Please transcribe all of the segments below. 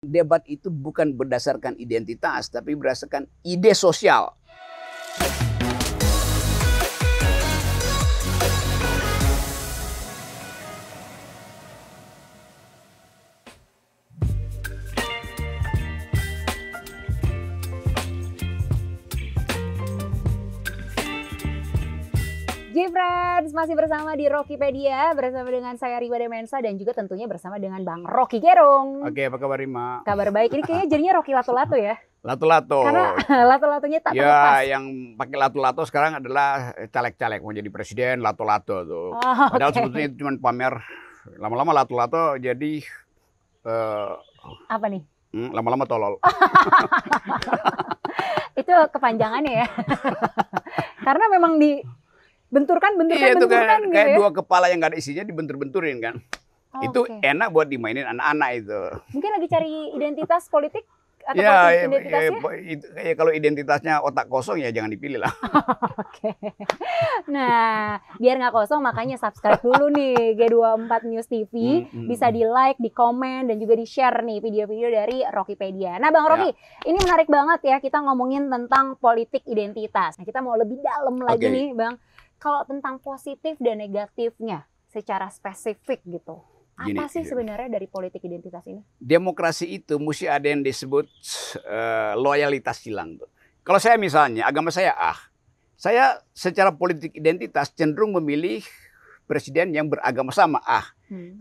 Debat itu bukan berdasarkan identitas, tapi berdasarkan ide sosial. Friends, masih bersama di Rockipedia bersama dengan saya Rima Demensa dan juga tentunya bersama dengan Bang Rocky Gerung. Oke, apa kabar Rima? Kabar baik. Ini kayaknya jadinya Rocky Lato-Lato ya. Lato-lato. Karena lato-latonya tak terlepas. Ya, yang pakai lato-lato sekarang adalah caleg-caleg mau jadi presiden, lato-lato tuh. Oh, Padahal okay. sebetulnya itu cuma pamer. Lama-lama lato-lato jadi apa nih? Lama-lama tolol. Itu kepanjangannya ya. Karena memang benturkan Iya, itu gitu kayak ya? dua kepala yang gak ada isinya dibentur-benturin kan. Itu enak buat dimainin anak-anak itu. Mungkin lagi cari identitas politik atau Ya, politik identitasnya? ya, kalau identitasnya otak kosong ya jangan dipilih lah. Oke. Nah, biar nggak kosong makanya subscribe dulu nih G24 News TV. Bisa di like, di komen, dan juga di share nih video-video dari Rockipedia. Nah Bang Rocky, ini menarik banget ya kita ngomongin tentang politik identitas. Nah kita mau lebih dalam lagi nih Bang. Kalau tentang positif dan negatifnya secara spesifik gitu. Apa sih sebenarnya dari politik identitas ini? Demokrasi itu mesti ada yang disebut loyalitas silang. Kalau saya misalnya, agama saya saya secara politik identitas cenderung memilih presiden yang beragama sama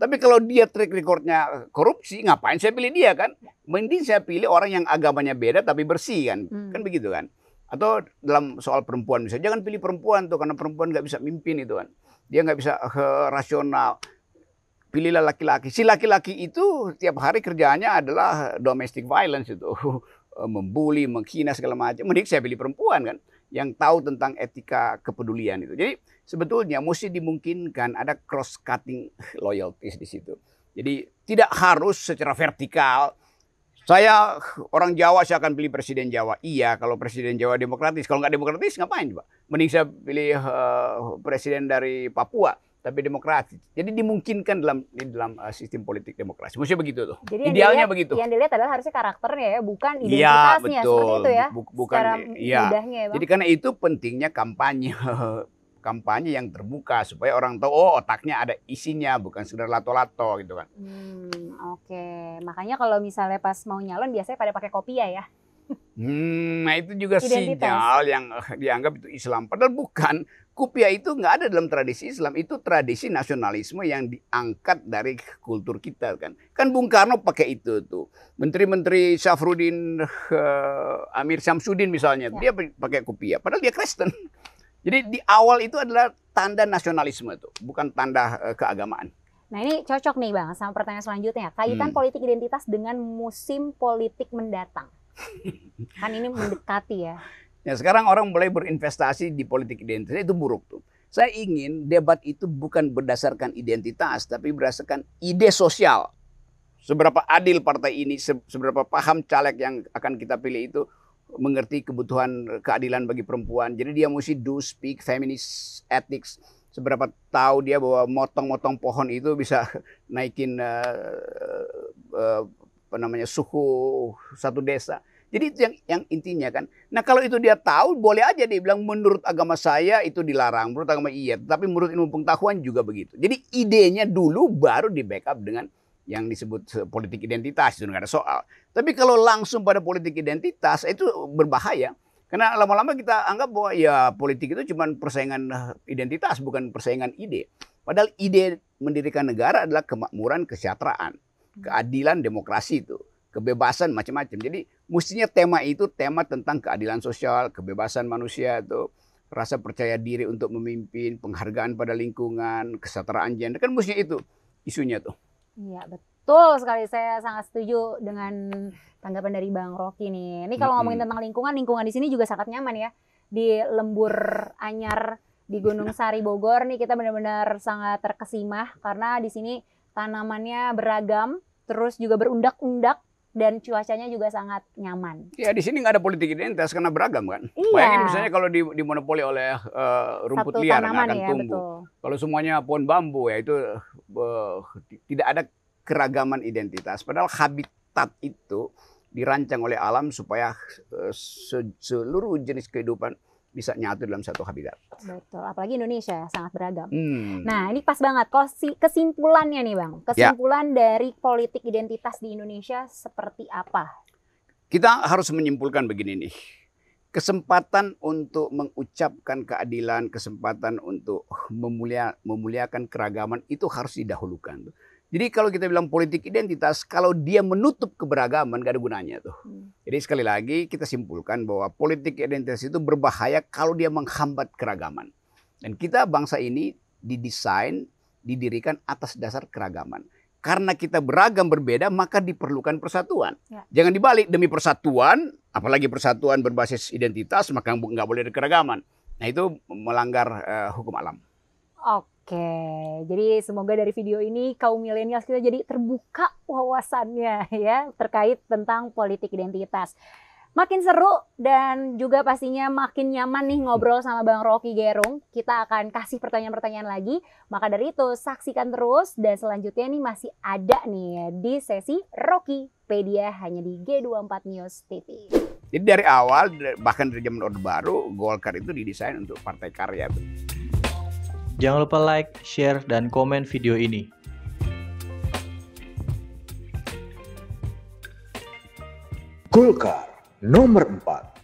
Tapi kalau dia track recordnya korupsi, ngapain saya pilih dia kan? Mending saya pilih orang yang agamanya beda tapi bersih kan? Kan begitu kan? Atau dalam soal perempuan misalnya, jangan pilih perempuan tuh karena perempuan nggak bisa mimpin itu kan? Dia nggak bisa rasional. Pilihlah laki-laki. Si laki-laki itu tiap hari kerjaannya adalah domestic violence itu. Membuli, menghina segala macam. Mending saya pilih perempuan kan. Yang tahu tentang etika kepedulian itu. Jadi sebetulnya mesti dimungkinkan ada cross-cutting loyalties di situ. Jadi tidak harus secara vertikal. Saya orang Jawa, saya akan pilih presiden Jawa. Iya, kalau presiden Jawa demokratis. Kalau nggak demokratis ngapain coba? Mending saya pilih presiden dari Papua. Tapi demokratis. Jadi dimungkinkan dalam sistem politik demokrasi. Maksudnya begitu tuh. Jadi idealnya begitu. Yang dilihat adalah harusnya karakternya ya, bukan identitasnya. Ya, betul. Seperti itu ya. Bukan mudahnya ya, Bang. Jadi karena itu pentingnya kampanye. Kampanye yang terbuka supaya orang tahu otaknya ada isinya, bukan sekedar lato-lato gitu kan. Oke. Makanya kalau misalnya pas mau nyalon biasanya pada pakai kopiah ya. Nah itu juga sinyal yang dianggap itu Islam. Padahal bukan. Kopiah itu nggak ada dalam tradisi Islam. Itu tradisi nasionalisme yang diangkat dari kultur kita kan. Kan Bung Karno pakai itu tuh. Menteri-menteri Syafruddin, Amir Syamsuddin misalnya. Dia pakai kopiah. Padahal dia Kristen. Jadi di awal itu adalah tanda nasionalisme tuh. Bukan tanda keagamaan. Nah ini cocok nih Bang sama pertanyaan selanjutnya. Kaitan politik identitas dengan musim politik mendatang. Kan ini mendekati ya. Ya sekarang orang mulai berinvestasi di politik identitas, itu buruk tuh. Saya ingin debat itu bukan berdasarkan identitas, tapi berdasarkan ide sosial. Seberapa adil partai ini, seberapa paham caleg yang akan kita pilih itu mengerti kebutuhan keadilan bagi perempuan. Jadi dia mesti do speak feminist ethics. Seberapa tahu dia bahwa motong-motong pohon itu bisa naikin suhu satu desa. Jadi itu yang intinya kan. Nah kalau itu dia tahu, boleh aja dia bilang menurut agama saya itu dilarang, menurut agama iya. Tapi menurut ilmu pengetahuan juga begitu. Jadi idenya dulu baru di backup dengan yang disebut politik identitas, itu nggak ada soal. Tapi kalau langsung pada politik identitas itu berbahaya. Karena lama-lama kita anggap bahwa ya politik itu cuma persaingan identitas, bukan persaingan ide. Padahal ide mendirikan negara adalah kemakmuran, kesejahteraan, keadilan, demokrasi itu. Kebebasan macam-macam. Jadi mestinya tema itu tema tentang keadilan sosial, kebebasan manusia itu, rasa percaya diri untuk memimpin, penghargaan pada lingkungan, kesetaraan gender, kan mestinya itu isunya tuh. Iya betul sekali, saya sangat setuju dengan tanggapan dari Bang Rocky nih. Ini kalau ngomongin tentang lingkungan di sini juga sangat nyaman ya. Di Lembur Anyar di Gunung Sari Bogor nih kita benar-benar sangat terkesima karena di sini tanamannya beragam, terus juga berundak-undak. Dan cuacanya juga sangat nyaman. Ya di sini nggak ada politik identitas karena beragam kan. Iya. Bayangin misalnya kalau dimonopoli oleh rumput liar nggak akan tumbuh. Betul. Kalau semuanya pohon bambu ya itu tidak ada keragaman identitas. Padahal habitat ketat itu dirancang oleh alam supaya seluruh jenis kehidupan bisa nyatu dalam satu habitat. Betul, apalagi Indonesia sangat beragam. Nah, ini pas banget. Kesimpulannya nih Bang, kesimpulan dari politik identitas di Indonesia seperti apa? Kita harus menyimpulkan begini nih, kesempatan untuk mengucapkan keadilan, kesempatan untuk memuliakan keragaman itu harus didahulukan. Jadi kalau kita bilang politik identitas, kalau dia menutup keberagaman gak ada gunanya tuh. Jadi sekali lagi kita simpulkan bahwa politik identitas itu berbahaya kalau dia menghambat keragaman. Dan kita bangsa ini didesain, didirikan atas dasar keragaman. Karena kita beragam berbeda maka diperlukan persatuan. Jangan dibalik, demi persatuan, apalagi persatuan berbasis identitas maka nggak boleh ada keragaman. Nah itu melanggar hukum alam. Oke, jadi semoga dari video ini kaum milenial kita jadi terbuka wawasannya ya terkait tentang politik identitas. Makin seru dan juga pastinya makin nyaman nih ngobrol sama Bang Rocky Gerung. Kita akan kasih pertanyaan-pertanyaan lagi. Maka dari itu saksikan terus dan selanjutnya nih masih ada nih di sesi Rockypedia hanya di G24 News TV. Jadi dari awal bahkan dari zaman Orde Baru Golkar itu didesain untuk partai karya. Jangan lupa like, share, dan komen video ini. Golkar nomor 4.